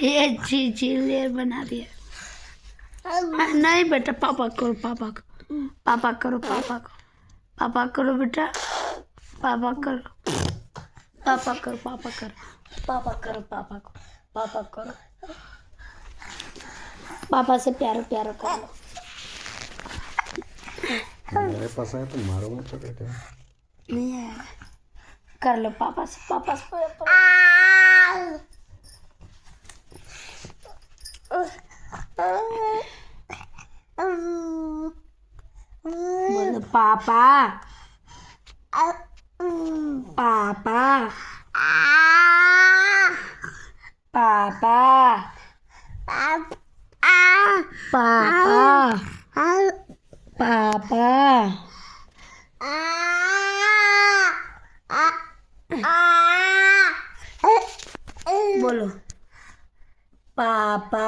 ये चिल्लियर बना दिया। नहीं बेटा, पापा करो, पापा करो, पापा करो, पापा करो, पापा करो बेटा, पापा करो, पापा करो, पापा करो, पापा करो, पापा करो, पापा करो, पापा से प्यारो प्यारो करो। मेरे पास है तो मारो मत बेटा। नहीं है, कर लो पापा से, पापा से बोलो पापा, पापा, पापा, पापा, पापा, बोलो पापा।